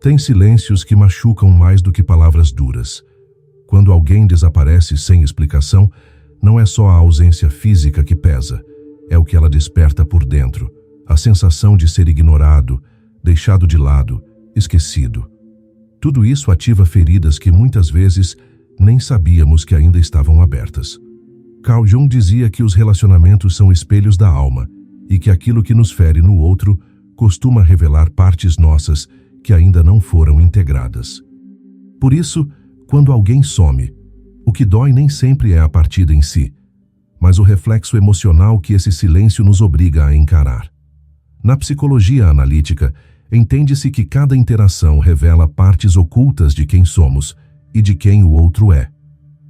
Tem silêncios que machucam mais do que palavras duras. Quando alguém desaparece sem explicação, não é só a ausência física que pesa, é o que ela desperta por dentro, a sensação de ser ignorado, deixado de lado, esquecido. Tudo isso ativa feridas que muitas vezes nem sabíamos que ainda estavam abertas. Carl Jung dizia que os relacionamentos são espelhos da alma e que aquilo que nos fere no outro costuma revelar partes nossas que ainda não foram integradas. Por isso, quando alguém some, o que dói nem sempre é a partida em si, mas o reflexo emocional que esse silêncio nos obriga a encarar. Na psicologia analítica, entende-se que cada interação revela partes ocultas de quem somos e de quem o outro é.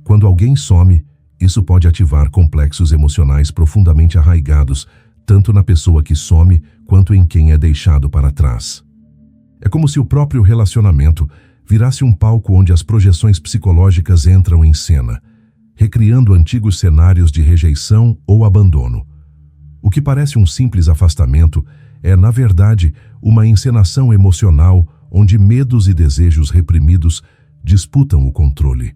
Quando alguém some, isso pode ativar complexos emocionais profundamente arraigados, tanto na pessoa que some quanto em quem é deixado para trás. É como se o próprio relacionamento virasse um palco onde as projeções psicológicas entram em cena, recriando antigos cenários de rejeição ou abandono. O que parece um simples afastamento é, na verdade, uma encenação emocional onde medos e desejos reprimidos disputam o controle.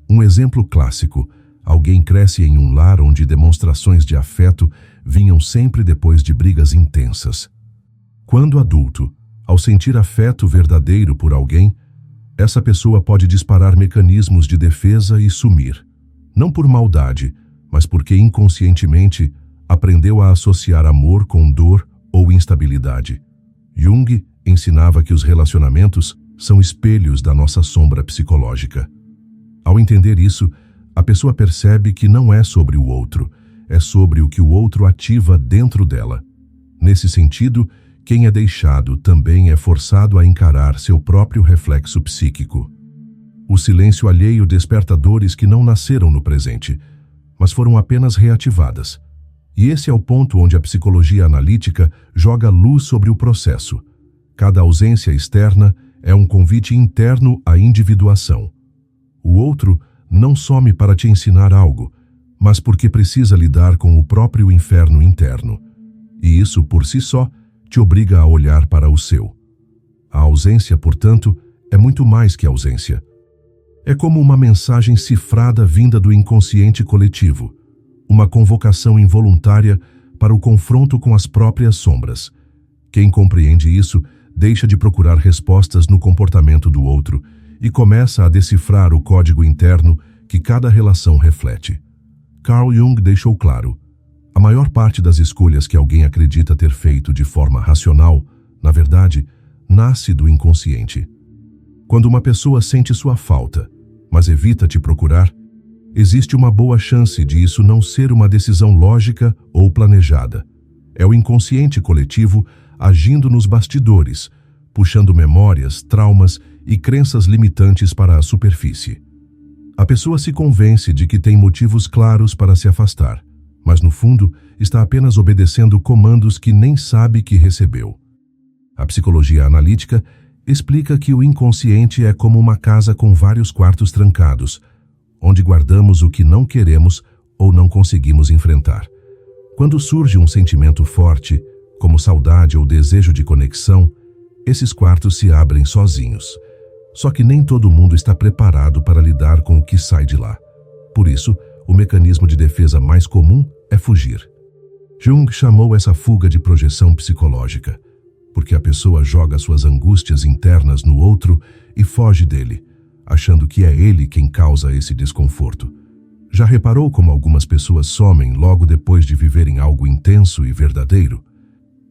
Um exemplo clássico: alguém cresce em um lar onde demonstrações de afeto vinham sempre depois de brigas intensas. Quando adulto, ao sentir afeto verdadeiro por alguém, essa pessoa pode disparar mecanismos de defesa e sumir. Não por maldade, mas porque inconscientemente aprendeu a associar amor com dor ou instabilidade. Jung ensinava que os relacionamentos são espelhos da nossa sombra psicológica. Ao entender isso, a pessoa percebe que não é sobre o outro, é sobre o que o outro ativa dentro dela. Nesse sentido, quem é deixado também é forçado a encarar seu próprio reflexo psíquico. O silêncio alheio desperta dores que não nasceram no presente, mas foram apenas reativadas. E esse é o ponto onde a psicologia analítica joga luz sobre o processo. Cada ausência externa é um convite interno à individuação. O outro não some para te ensinar algo, mas porque precisa lidar com o próprio inferno interno. E isso, por si só, te obriga a olhar para o seu. A ausência, portanto, é muito mais que ausência. É como uma mensagem cifrada vinda do inconsciente coletivo, uma convocação involuntária para o confronto com as próprias sombras. Quem compreende isso deixa de procurar respostas no comportamento do outro e começa a decifrar o código interno que cada relação reflete. Carl Jung deixou claro: a maior parte das escolhas que alguém acredita ter feito de forma racional, na verdade, nasce do inconsciente. Quando uma pessoa sente sua falta, mas evita te procurar, existe uma boa chance de isso não ser uma decisão lógica ou planejada. É o inconsciente coletivo agindo nos bastidores, puxando memórias, traumas e crenças limitantes para a superfície. A pessoa se convence de que tem motivos claros para se afastar, mas no fundo está apenas obedecendo comandos que nem sabe que recebeu. A psicologia analítica explica que o inconsciente é como uma casa com vários quartos trancados, onde guardamos o que não queremos ou não conseguimos enfrentar. Quando surge um sentimento forte, como saudade ou desejo de conexão, esses quartos se abrem sozinhos. Só que nem todo mundo está preparado para lidar com o que sai de lá. Por isso, o mecanismo de defesa mais comum é fugir. Jung chamou essa fuga de projeção psicológica, porque a pessoa joga suas angústias internas no outro e foge dele, achando que é ele quem causa esse desconforto. Já reparou como algumas pessoas somem logo depois de viverem algo intenso e verdadeiro?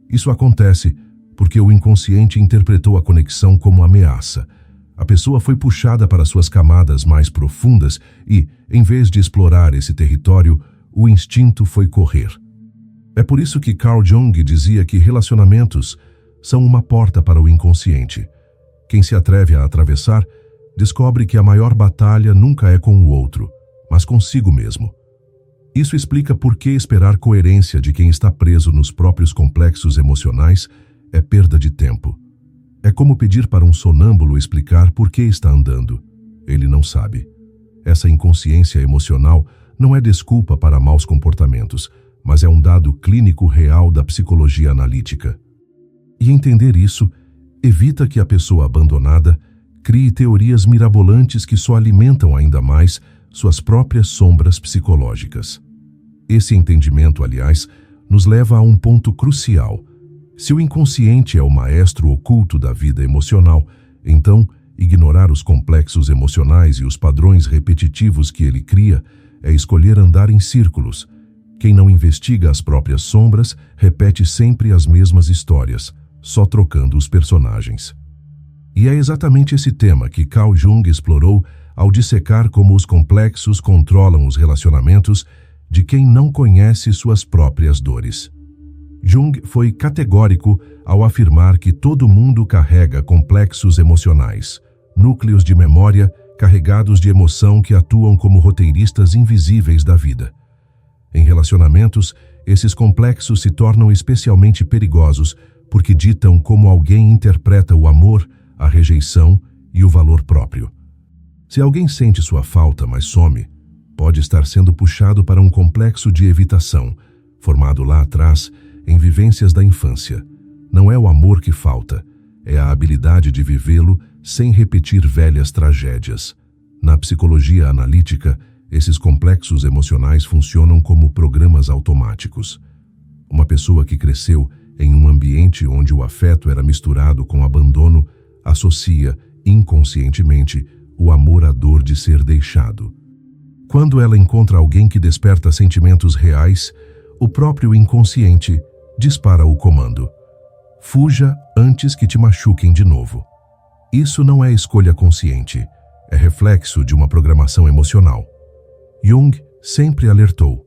Isso acontece porque o inconsciente interpretou a conexão como ameaça. A pessoa foi puxada para suas camadas mais profundas e, em vez de explorar esse território, o instinto foi correr. É por isso que Carl Jung dizia que relacionamentos são uma porta para o inconsciente. Quem se atreve a atravessar descobre que a maior batalha nunca é com o outro, mas consigo mesmo. Isso explica por que esperar coerência de quem está preso nos próprios complexos emocionais é perda de tempo. É como pedir para um sonâmbulo explicar por que está andando. Ele não sabe. Essa inconsciência emocional não é desculpa para maus comportamentos, mas é um dado clínico real da psicologia analítica. E entender isso evita que a pessoa abandonada crie teorias mirabolantes que só alimentam ainda mais suas próprias sombras psicológicas. Esse entendimento, aliás, nos leva a um ponto crucial. Se o inconsciente é o maestro oculto da vida emocional, então ignorar os complexos emocionais e os padrões repetitivos que ele cria é escolher andar em círculos. Quem não investiga as próprias sombras repete sempre as mesmas histórias, só trocando os personagens. E é exatamente esse tema que Carl Jung explorou ao dissecar como os complexos controlam os relacionamentos de quem não conhece suas próprias dores. Jung foi categórico ao afirmar que todo mundo carrega complexos emocionais, núcleos de memória carregados de emoção que atuam como roteiristas invisíveis da vida. Em relacionamentos, esses complexos se tornam especialmente perigosos porque ditam como alguém interpreta o amor, a rejeição e o valor próprio. Se alguém sente sua falta, mas some, pode estar sendo puxado para um complexo de evitação, formado lá atrás em vivências da infância. Não é o amor que falta, é a habilidade de vivê-lo sem repetir velhas tragédias. Na psicologia analítica, esses complexos emocionais funcionam como programas automáticos. Uma pessoa que cresceu em um ambiente onde o afeto era misturado com abandono associa, inconscientemente, o amor à dor de ser deixado. Quando ela encontra alguém que desperta sentimentos reais, o próprio inconsciente dispara o comando: fuja antes que te machuquem de novo. Isso não é escolha consciente, é reflexo de uma programação emocional. Jung sempre alertou: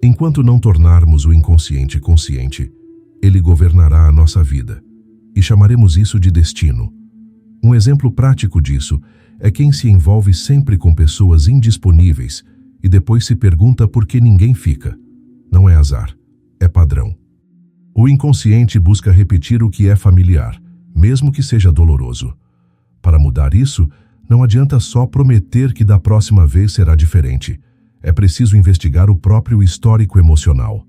enquanto não tornarmos o inconsciente consciente, ele governará a nossa vida, e chamaremos isso de destino. Um exemplo prático disso é quem se envolve sempre com pessoas indisponíveis e depois se pergunta por que ninguém fica. Não é azar, é padrão. O inconsciente busca repetir o que é familiar, mesmo que seja doloroso. Para mudar isso, não adianta só prometer que da próxima vez será diferente. É preciso investigar o próprio histórico emocional.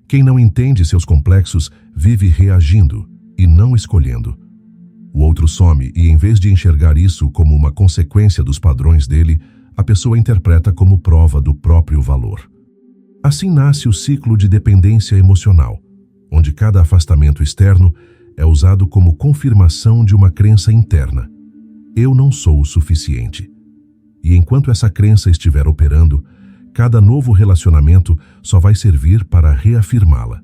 Quem não entende seus complexos vive reagindo e não escolhendo. O outro some e, em vez de enxergar isso como uma consequência dos padrões dele, a pessoa interpreta como prova do próprio valor. Assim nasce o ciclo de dependência emocional, onde cada afastamento externo é usado como confirmação de uma crença interna: eu não sou o suficiente. E enquanto essa crença estiver operando, cada novo relacionamento só vai servir para reafirmá-la.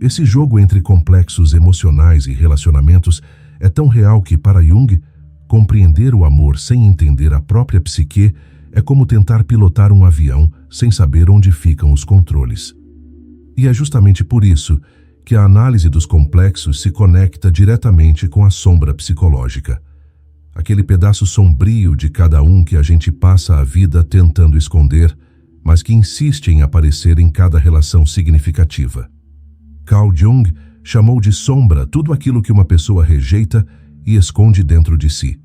Esse jogo entre complexos emocionais e relacionamentos é tão real que, para Jung, compreender o amor sem entender a própria psique é como tentar pilotar um avião sem saber onde ficam os controles. E é justamente por isso que a análise dos complexos se conecta diretamente com a sombra psicológica. Aquele pedaço sombrio de cada um que a gente passa a vida tentando esconder, mas que insiste em aparecer em cada relação significativa. Carl Jung chamou de sombra tudo aquilo que uma pessoa rejeita e esconde dentro de si.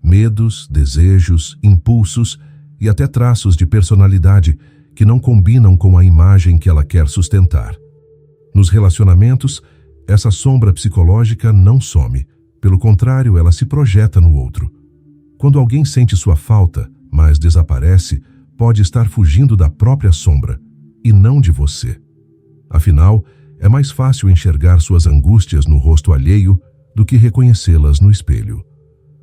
Medos, desejos, impulsos e até traços de personalidade que não combinam com a imagem que ela quer sustentar. Nos relacionamentos, essa sombra psicológica não some. Pelo contrário, ela se projeta no outro. Quando alguém sente sua falta, mas desaparece, pode estar fugindo da própria sombra, e não de você. Afinal, é mais fácil enxergar suas angústias no rosto alheio do que reconhecê-las no espelho.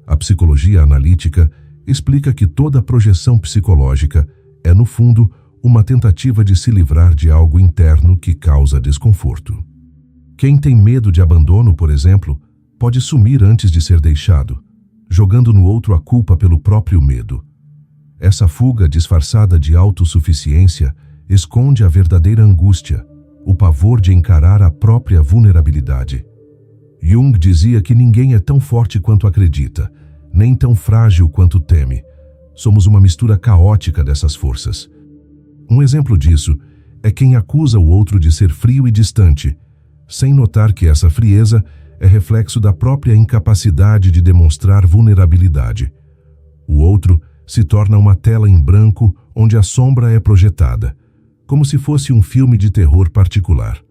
A psicologia analítica explica que toda projeção psicológica é, no fundo, uma tentativa de se livrar de algo interno que causa desconforto. Quem tem medo de abandono, por exemplo, pode sumir antes de ser deixado, jogando no outro a culpa pelo próprio medo. Essa fuga disfarçada de autossuficiência esconde a verdadeira angústia, o pavor de encarar a própria vulnerabilidade. Jung dizia que ninguém é tão forte quanto acredita, nem tão frágil quanto teme. Somos uma mistura caótica dessas forças. Um exemplo disso é quem acusa o outro de ser frio e distante, sem notar que essa frieza é reflexo da própria incapacidade de demonstrar vulnerabilidade. O outro se torna uma tela em branco onde a sombra é projetada, como se fosse um filme de terror particular.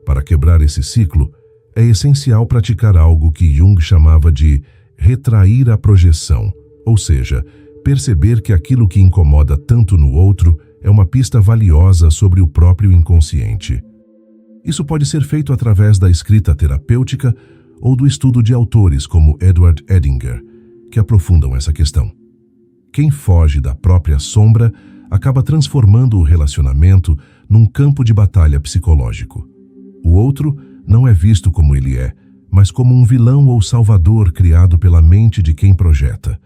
Para quebrar esse ciclo, é essencial praticar algo que Jung chamava de retrair a projeção, ou seja, perceber que aquilo que incomoda tanto no outro é uma pista valiosa sobre o próprio inconsciente. Isso pode ser feito através da escrita terapêutica ou do estudo de autores como Edward Edinger, que aprofundam essa questão. Quem foge da própria sombra acaba transformando o relacionamento num campo de batalha psicológico. O outro não é visto como ele é, mas como um vilão ou salvador criado pela mente de quem projeta.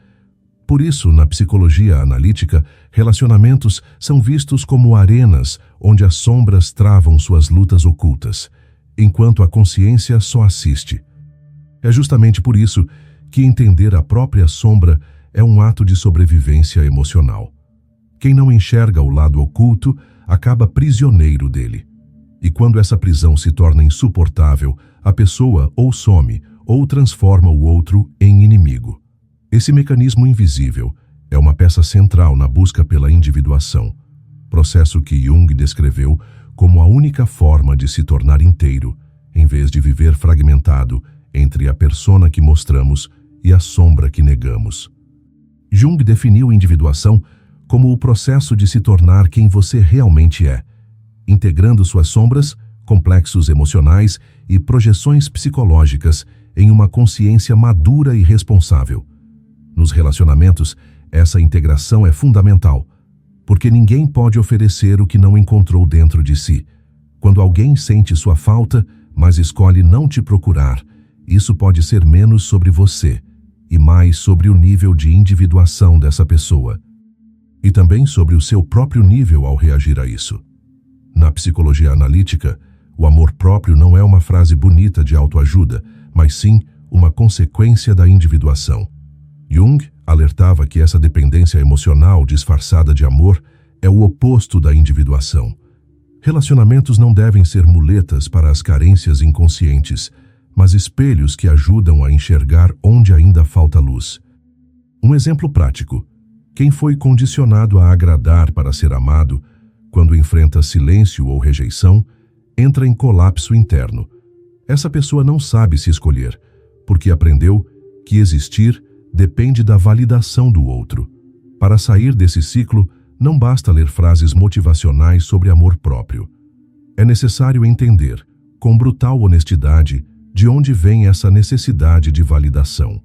Por isso, na psicologia analítica, relacionamentos são vistos como arenas onde as sombras travam suas lutas ocultas, enquanto a consciência só assiste. É justamente por isso que entender a própria sombra é um ato de sobrevivência emocional. Quem não enxerga o lado oculto acaba prisioneiro dele. E quando essa prisão se torna insuportável, a pessoa ou some ou transforma o outro em inimigo. Esse mecanismo invisível é uma peça central na busca pela individuação, processo que Jung descreveu como a única forma de se tornar inteiro, em vez de viver fragmentado entre a persona que mostramos e a sombra que negamos. Jung definiu individuação como o processo de se tornar quem você realmente é, integrando suas sombras, complexos emocionais e projeções psicológicas em uma consciência madura e responsável. Nos relacionamentos, essa integração é fundamental, porque ninguém pode oferecer o que não encontrou dentro de si. Quando alguém sente sua falta, mas escolhe não te procurar, isso pode ser menos sobre você e mais sobre o nível de individuação dessa pessoa. E também sobre o seu próprio nível ao reagir a isso. Na psicologia analítica, o amor próprio não é uma frase bonita de autoajuda, mas sim uma consequência da individuação. Jung alertava que essa dependência emocional disfarçada de amor é o oposto da individuação. Relacionamentos não devem ser muletas para as carências inconscientes, mas espelhos que ajudam a enxergar onde ainda falta luz. Um exemplo prático. Quem foi condicionado a agradar para ser amado, quando enfrenta silêncio ou rejeição, entra em colapso interno. Essa pessoa não sabe se escolher, porque aprendeu que existir depende da validação do outro. Para sair desse ciclo, não basta ler frases motivacionais sobre amor próprio. É necessário entender, com brutal honestidade, de onde vem essa necessidade de validação.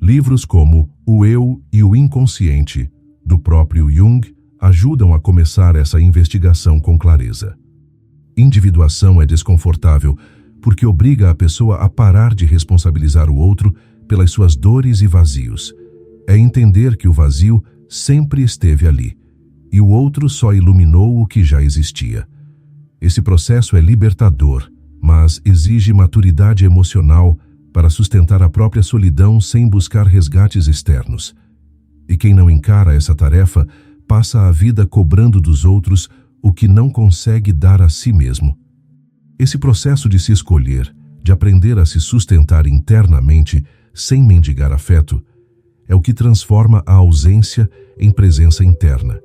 Livros como O Eu e o Inconsciente, do próprio Jung, ajudam a começar essa investigação com clareza. Individuação é desconfortável porque obriga a pessoa a parar de responsabilizar o outro pelas suas dores e vazios. É entender que o vazio sempre esteve ali, e o outro só iluminou o que já existia. Esse processo é libertador, mas exige maturidade emocional para sustentar a própria solidão sem buscar resgates externos. E quem não encara essa tarefa passa a vida cobrando dos outros o que não consegue dar a si mesmo. Esse processo de se escolher, de aprender a se sustentar internamente sem mendigar afeto, é o que transforma a ausência em presença interna.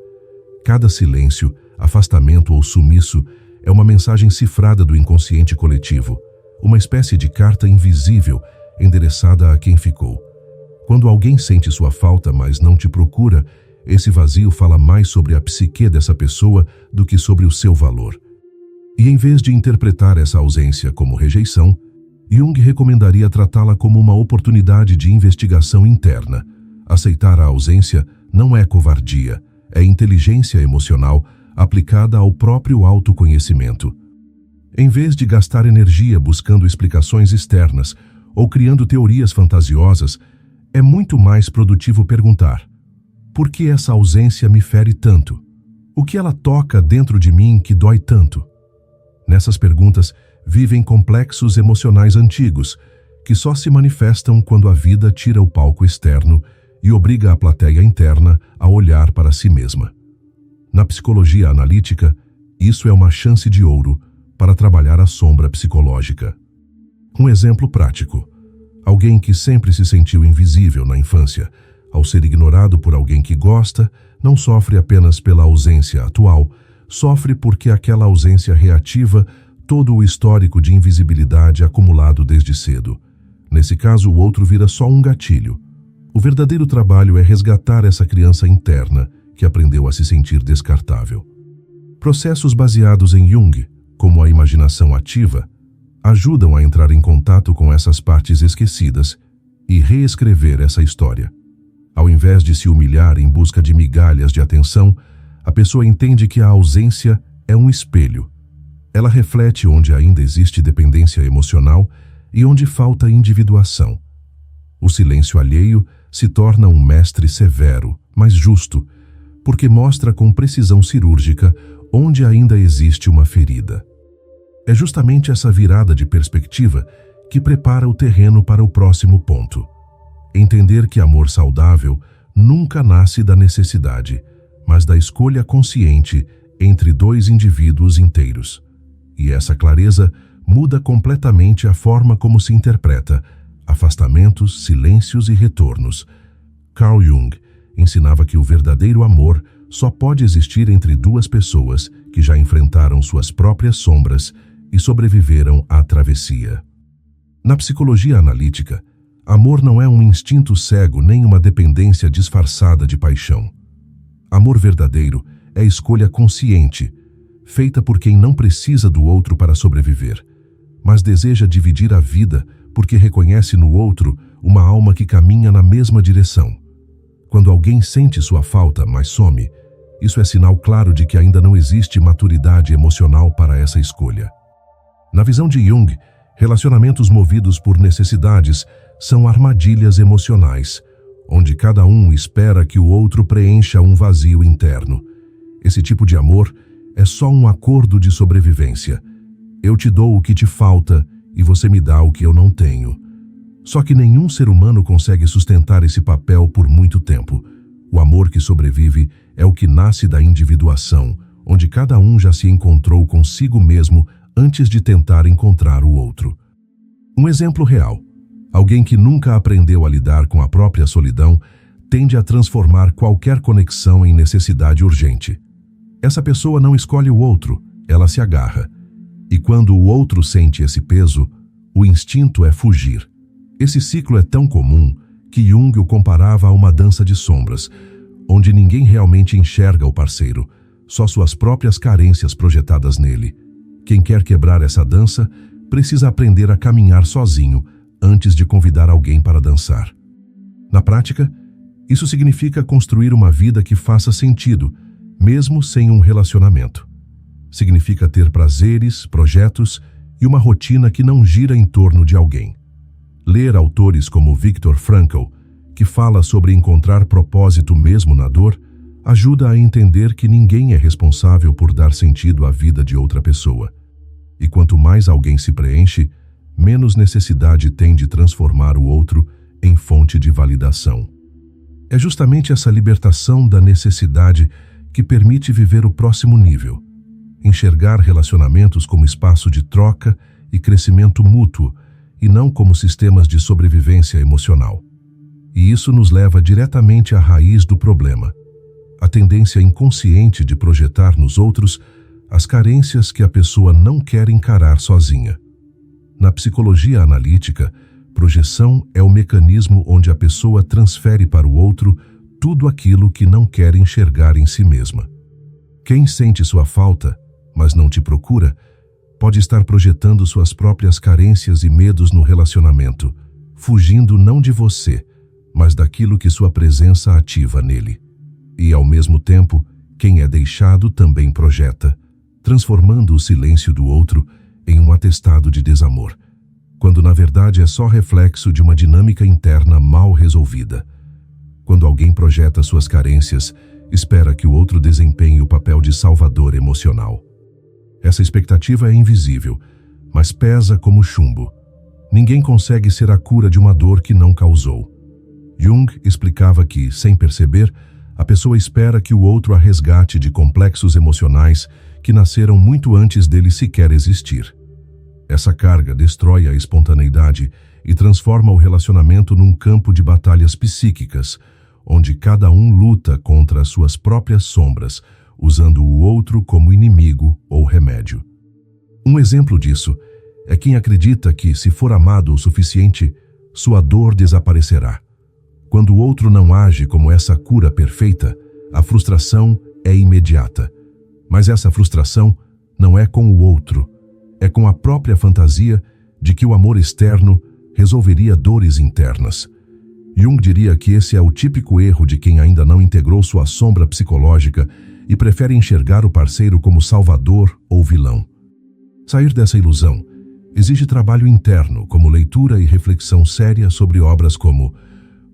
Cada silêncio, afastamento ou sumiço é uma mensagem cifrada do inconsciente coletivo, uma espécie de carta invisível endereçada a quem ficou. Quando alguém sente sua falta, mas não te procura, esse vazio fala mais sobre a psique dessa pessoa do que sobre o seu valor. E em vez de interpretar essa ausência como rejeição, Jung recomendaria tratá-la como uma oportunidade de investigação interna. Aceitar a ausência não é covardia, é inteligência emocional aplicada ao próprio autoconhecimento. Em vez de gastar energia buscando explicações externas ou criando teorias fantasiosas, é muito mais produtivo perguntar: por que essa ausência me fere tanto? O que ela toca dentro de mim que dói tanto? Nessas perguntas vivem complexos emocionais antigos, que só se manifestam quando a vida tira o palco externo e obriga a plateia interna a olhar para si mesma. Na psicologia analítica, isso é uma chance de ouro para trabalhar a sombra psicológica. Um exemplo prático. Alguém que sempre se sentiu invisível na infância, ao ser ignorado por alguém que gosta, não sofre apenas pela ausência atual, sofre porque aquela ausência reativa todo o histórico de invisibilidade acumulado desde cedo. Nesse caso, o outro vira só um gatilho. O verdadeiro trabalho é resgatar essa criança interna que aprendeu a se sentir descartável. Processos baseados em Jung, como a imaginação ativa, ajudam a entrar em contato com essas partes esquecidas e reescrever essa história. Ao invés de se humilhar em busca de migalhas de atenção, a pessoa entende que a ausência é um espelho. Ela reflete onde ainda existe dependência emocional e onde falta individuação. O silêncio alheio se torna um mestre severo, mas justo, porque mostra com precisão cirúrgica onde ainda existe uma ferida. É justamente essa virada de perspectiva que prepara o terreno para o próximo ponto. Entender que amor saudável nunca nasce da necessidade, mas da escolha consciente entre dois indivíduos inteiros. E essa clareza muda completamente a forma como se interpreta afastamentos, silêncios e retornos. Carl Jung ensinava que o verdadeiro amor só pode existir entre duas pessoas que já enfrentaram suas próprias sombras e sobreviveram à travessia. Na psicologia analítica, amor não é um instinto cego nem uma dependência disfarçada de paixão. Amor verdadeiro é escolha consciente, feita por quem não precisa do outro para sobreviver, mas deseja dividir a vida porque reconhece no outro uma alma que caminha na mesma direção. Quando alguém sente sua falta, mas some, isso é sinal claro de que ainda não existe maturidade emocional para essa escolha. Na visão de Jung, relacionamentos movidos por necessidades são armadilhas emocionais, onde cada um espera que o outro preencha um vazio interno. Esse tipo de amor é só um acordo de sobrevivência. Eu te dou o que te falta e você me dá o que eu não tenho. Só que nenhum ser humano consegue sustentar esse papel por muito tempo. O amor que sobrevive é o que nasce da individuação, onde cada um já se encontrou consigo mesmo antes de tentar encontrar o outro. Um exemplo real. Alguém que nunca aprendeu a lidar com a própria solidão tende a transformar qualquer conexão em necessidade urgente. Essa pessoa não escolhe o outro, ela se agarra. E quando o outro sente esse peso, o instinto é fugir. Esse ciclo é tão comum que Jung o comparava a uma dança de sombras, onde ninguém realmente enxerga o parceiro, só suas próprias carências projetadas nele. Quem quer quebrar essa dança precisa aprender a caminhar sozinho antes de convidar alguém para dançar. Na prática, isso significa construir uma vida que faça sentido, mesmo sem um relacionamento. Significa ter prazeres, projetos e uma rotina que não gira em torno de alguém. Ler autores como Viktor Frankl, que fala sobre encontrar propósito mesmo na dor, ajuda a entender que ninguém é responsável por dar sentido à vida de outra pessoa. E quanto mais alguém se preenche, menos necessidade tem de transformar o outro em fonte de validação. É justamente essa libertação da necessidade que permite viver o próximo nível, enxergar relacionamentos como espaço de troca e crescimento mútuo, e não como sistemas de sobrevivência emocional. E isso nos leva diretamente à raiz do problema, a tendência inconsciente de projetar nos outros as carências que a pessoa não quer encarar sozinha. Na psicologia analítica, projeção é o mecanismo onde a pessoa transfere para o outro tudo aquilo que não quer enxergar em si mesma. Quem sente sua falta, mas não te procura, pode estar projetando suas próprias carências e medos no relacionamento, fugindo não de você, mas daquilo que sua presença ativa nele. E, ao mesmo tempo, quem é deixado também projeta, transformando o silêncio do outro em um atestado de desamor, quando na verdade é só reflexo de uma dinâmica interna mal resolvida. Quando alguém projeta suas carências, espera que o outro desempenhe o papel de salvador emocional. Essa expectativa é invisível, mas pesa como chumbo. Ninguém consegue ser a cura de uma dor que não causou. Jung explicava que, sem perceber, a pessoa espera que o outro a resgate de complexos emocionais que nasceram muito antes dele sequer existir. Essa carga destrói a espontaneidade e transforma o relacionamento num campo de batalhas psíquicas, onde cada um luta contra as suas próprias sombras, usando o outro como inimigo ou remédio. Um exemplo disso é quem acredita que, se for amado o suficiente, sua dor desaparecerá. Quando o outro não age como essa cura perfeita, a frustração é imediata. Mas essa frustração não é com o outro, é com a própria fantasia de que o amor externo resolveria dores internas. Jung diria que esse é o típico erro de quem ainda não integrou sua sombra psicológica e prefere enxergar o parceiro como salvador ou vilão. Sair dessa ilusão exige trabalho interno, como leitura e reflexão séria sobre obras como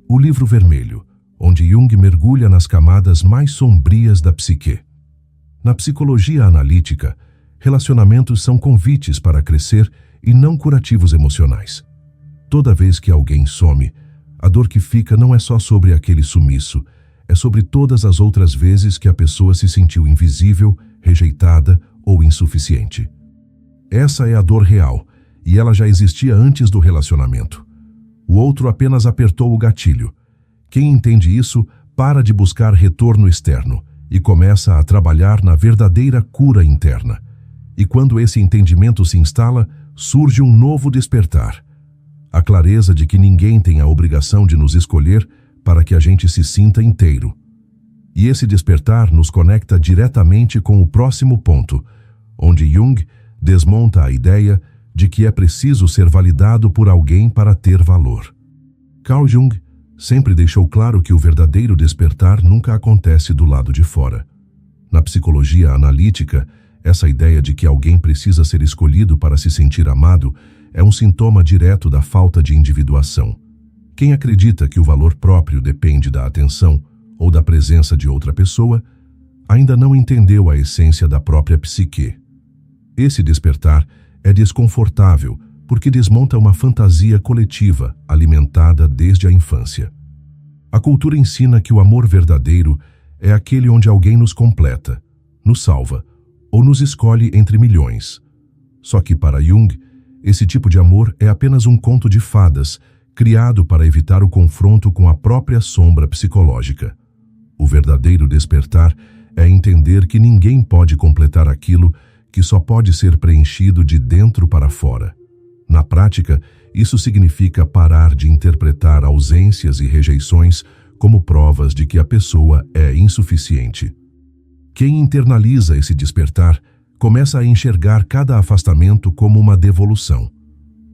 O Livro Vermelho, onde Jung mergulha nas camadas mais sombrias da psique. Na psicologia analítica, relacionamentos são convites para crescer e não curativos emocionais. Toda vez que alguém some, a dor que fica não é só sobre aquele sumiço, é sobre todas as outras vezes que a pessoa se sentiu invisível, rejeitada ou insuficiente. Essa é a dor real, e ela já existia antes do relacionamento. O outro apenas apertou o gatilho. Quem entende isso para de buscar retorno externo e começa a trabalhar na verdadeira cura interna. E quando esse entendimento se instala, surge um novo despertar. A clareza de que ninguém tem a obrigação de nos escolher para que a gente se sinta inteiro. E esse despertar nos conecta diretamente com o próximo ponto, onde Jung desmonta a ideia de que é preciso ser validado por alguém para ter valor. Carl Jung sempre deixou claro que o verdadeiro despertar nunca acontece do lado de fora. Na psicologia analítica, essa ideia de que alguém precisa ser escolhido para se sentir amado é um sintoma direto da falta de individuação. Quem acredita que o valor próprio depende da atenção ou da presença de outra pessoa, ainda não entendeu a essência da própria psique. Esse despertar é desconfortável porque desmonta uma fantasia coletiva alimentada desde a infância. A cultura ensina que o amor verdadeiro é aquele onde alguém nos completa, nos salva ou nos escolhe entre milhões. Só que para Jung, esse tipo de amor é apenas um conto de fadas criado para evitar o confronto com a própria sombra psicológica. O verdadeiro despertar é entender que ninguém pode completar aquilo que só pode ser preenchido de dentro para fora. Na prática, isso significa parar de interpretar ausências e rejeições como provas de que a pessoa é insuficiente. Quem internaliza esse despertar começa a enxergar cada afastamento como uma devolução.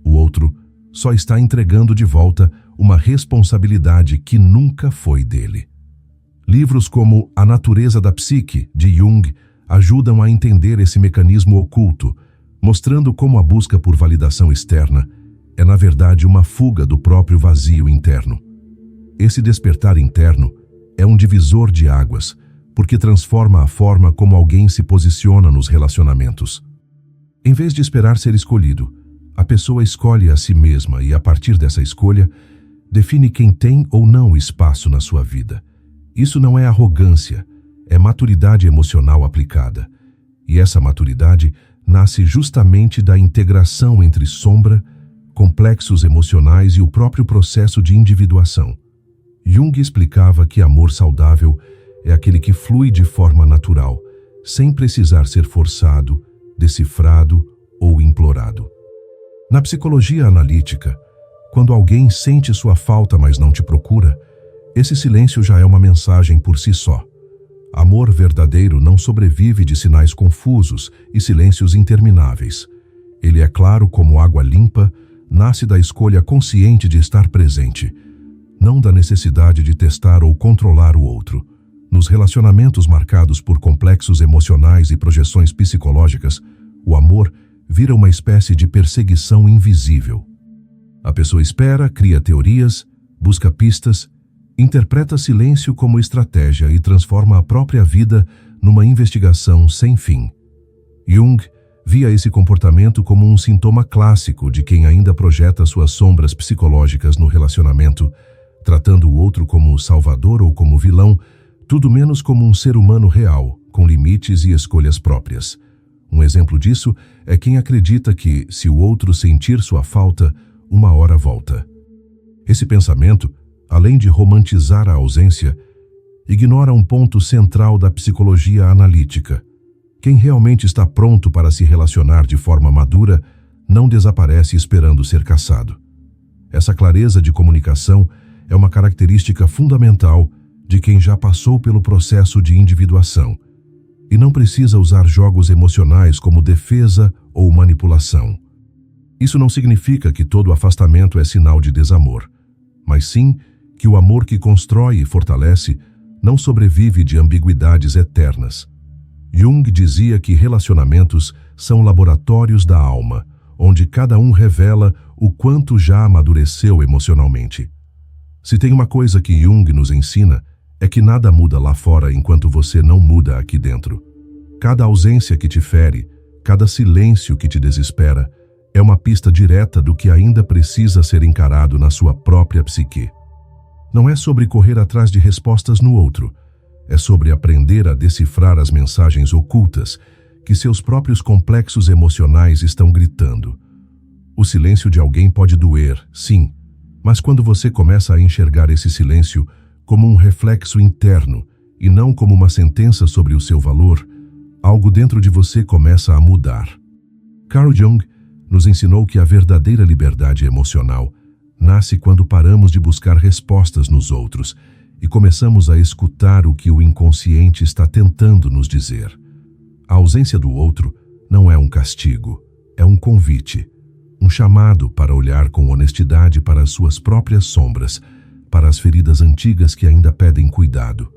O outro só está entregando de volta uma responsabilidade que nunca foi dele. Livros como A Natureza da Psique, de Jung, ajudam a entender esse mecanismo oculto, mostrando como a busca por validação externa é, na verdade, uma fuga do próprio vazio interno. Esse despertar interno é um divisor de águas, porque transforma a forma como alguém se posiciona nos relacionamentos. Em vez de esperar ser escolhido, a pessoa escolhe a si mesma e, a partir dessa escolha, define quem tem ou não espaço na sua vida. Isso não é arrogância, é maturidade emocional aplicada. E essa maturidade nasce justamente da integração entre sombra, complexos emocionais e o próprio processo de individuação. Jung explicava que amor saudável é aquele que flui de forma natural, sem precisar ser forçado, decifrado ou implorado. Na psicologia analítica, quando alguém sente sua falta mas não te procura, esse silêncio já é uma mensagem por si só. Amor verdadeiro não sobrevive de sinais confusos e silêncios intermináveis. Ele é claro como água limpa, nasce da escolha consciente de estar presente, não da necessidade de testar ou controlar o outro. Nos relacionamentos marcados por complexos emocionais e projeções psicológicas, o amor vira uma espécie de perseguição invisível. A pessoa espera, cria teorias, busca pistas, interpreta silêncio como estratégia e transforma a própria vida numa investigação sem fim. Jung via esse comportamento como um sintoma clássico de quem ainda projeta suas sombras psicológicas no relacionamento, tratando o outro como salvador ou como vilão, tudo menos como um ser humano real, com limites e escolhas próprias. Um exemplo disso é quem acredita que, se o outro sentir sua falta, uma hora volta. Esse pensamento, além de romantizar a ausência, ignora um ponto central da psicologia analítica. Quem realmente está pronto para se relacionar de forma madura não desaparece esperando ser caçado. Essa clareza de comunicação é uma característica fundamental de quem já passou pelo processo de individuação e não precisa usar jogos emocionais como defesa ou manipulação. Isso não significa que todo afastamento é sinal de desamor, mas sim que o amor que constrói e fortalece não sobrevive de ambiguidades eternas. Jung dizia que relacionamentos são laboratórios da alma, onde cada um revela o quanto já amadureceu emocionalmente. Se tem uma coisa que Jung nos ensina, é que nada muda lá fora enquanto você não muda aqui dentro. Cada ausência que te fere, cada silêncio que te desespera, é uma pista direta do que ainda precisa ser encarado na sua própria psique. Não é sobre correr atrás de respostas no outro, é sobre aprender a decifrar as mensagens ocultas que seus próprios complexos emocionais estão gritando. O silêncio de alguém pode doer, sim, mas quando você começa a enxergar esse silêncio como um reflexo interno e não como uma sentença sobre o seu valor, algo dentro de você começa a mudar. Carl Jung nos ensinou que a verdadeira liberdade emocional nasce quando paramos de buscar respostas nos outros e começamos a escutar o que o inconsciente está tentando nos dizer. A ausência do outro não é um castigo, é um convite, um chamado para olhar com honestidade para as suas próprias sombras, para as feridas antigas que ainda pedem cuidado.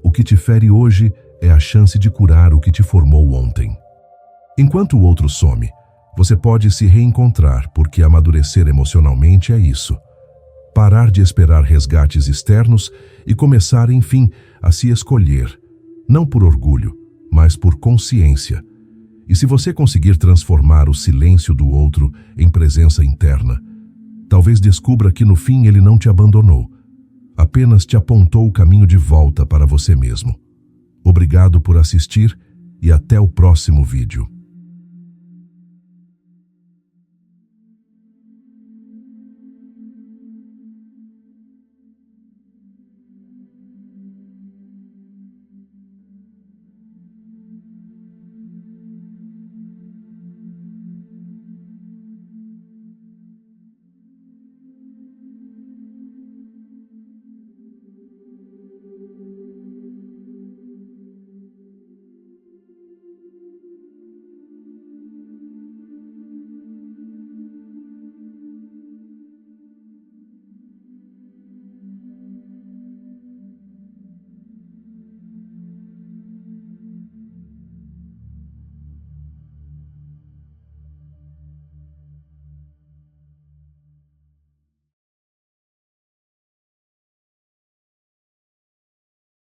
O que te fere hoje é a chance de curar o que te formou ontem. Enquanto o outro some, você pode se reencontrar, porque amadurecer emocionalmente é isso. Parar de esperar resgates externos e começar, enfim, a se escolher, não por orgulho, mas por consciência. E se você conseguir transformar o silêncio do outro em presença interna, talvez descubra que no fim ele não te abandonou, apenas te apontou o caminho de volta para você mesmo. Obrigado por assistir e até o próximo vídeo.